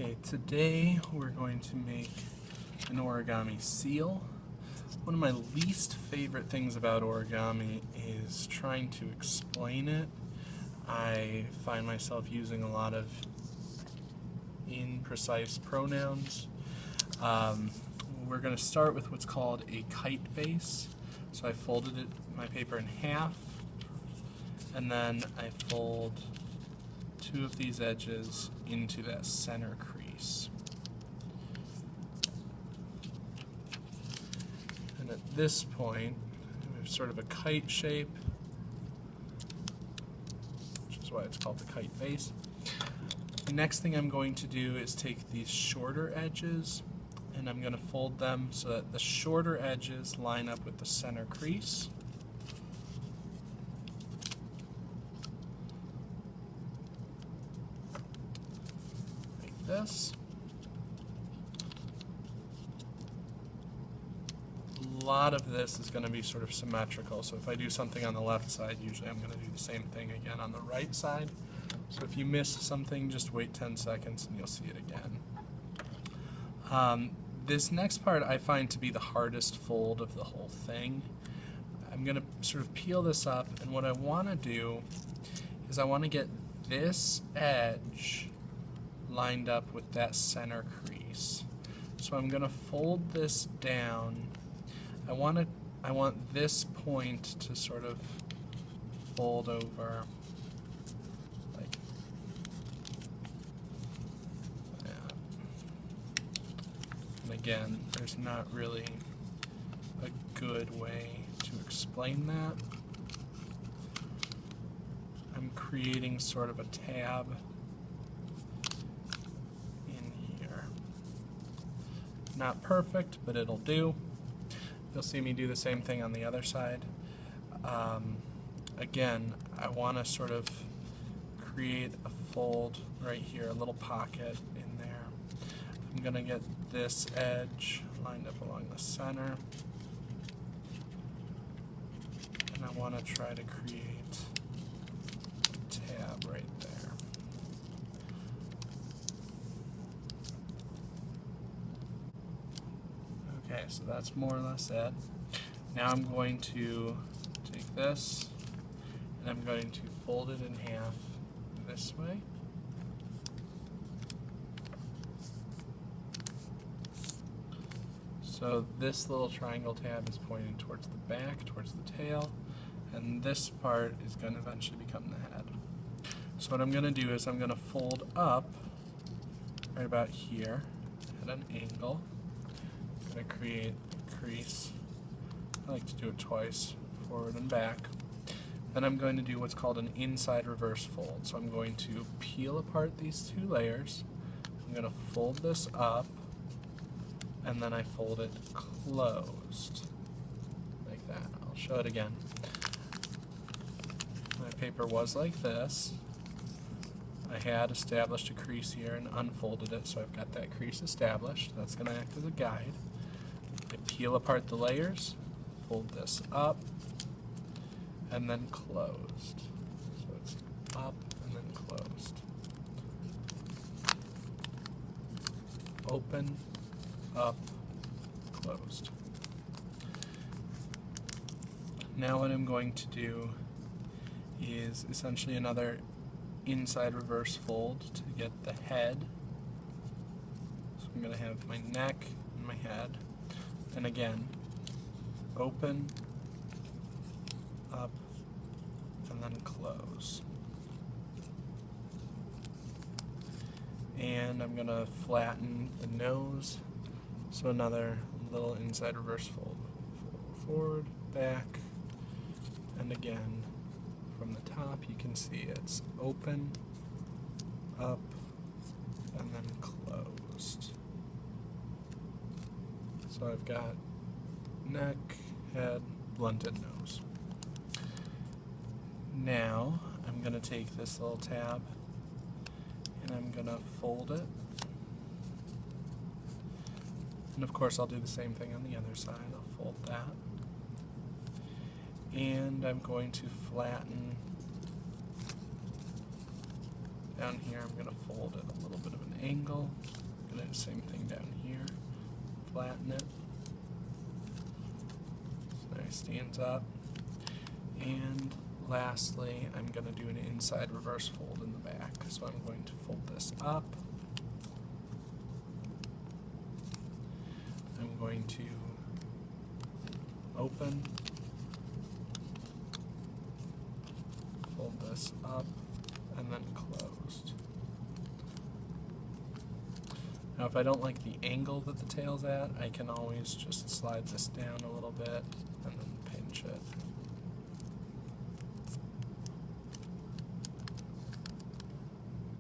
Okay, today we're going to make an origami seal. One of my least favorite things about origami is trying to explain it. I find myself using a lot of imprecise pronouns. We're going to start with what's called a kite base. So I folded my paper in half, and then I fold two of these edges into that center crease. And at this point, we have sort of a kite shape, which is why it's called the kite base. The next thing I'm going to do is take these shorter edges and I'm going to fold them so that the shorter edges line up with the center crease. Like this. A lot of this is going to be sort of symmetrical, so if I do something on the left side, usually I'm going to do the same thing again on the right side. So if you miss something, just wait 10 seconds and you'll see it again. This next part I find to be the hardest fold of the whole thing. I'm going to sort of peel this up, and what I want to do is I want to get this edge lined up with that center crease. So I'm going to fold this down. I want this point to sort of fold over like that. And again, there's not really a good way to explain that. I'm creating sort of a tab in here. Not perfect, but it'll do. You'll see me do the same thing on the other side. Again, I want to sort of create a fold right here, a little pocket in there. I'm going to get this edge lined up along the center. And I want to try to create a tab right there. Okay, so that's more or less it. Now I'm going to take this and I'm going to fold it in half this way. So this little triangle tab is pointing towards the back, towards the tail, and this part is going to eventually become the head. So what I'm going to do is I'm going to fold up right about here at an angle. I'm going to create a crease. I like to do it twice, forward and back. Then I'm going to do what's called an inside reverse fold. So I'm going to peel apart these two layers. I'm going to fold this up, and then I fold it closed, like that. I'll show it again. My paper was like this. I had established a crease here and unfolded it, so I've got that crease established. That's going to act as a guide. I peel apart the layers, fold this up, and then closed. So it's up and then closed. Open, up, closed. Now what I'm going to do is essentially another inside reverse fold to get the head. So I'm going to have my neck and my head. And again, open, up, and then close. And I'm going to flatten the nose. So another little inside reverse fold. Forward, back, and again, from the top you can see it's open, up, and then closed. So I've got neck, head, blunted nose. Now I'm going to take this little tab and I'm going to fold it. And of course I'll do the same thing on the other side. I'll fold that. And I'm going to flatten down here. I'm going to fold at a little bit of an angle. I'm going to do the same thing down here. Flatten it. So now it stands up. And lastly, I'm going to do an inside reverse fold in the back. So I'm going to fold this up. I'm going to open, fold this up, and then closed. Now if I don't like the angle that the tail's at, I can always just slide this down a little bit and then pinch it.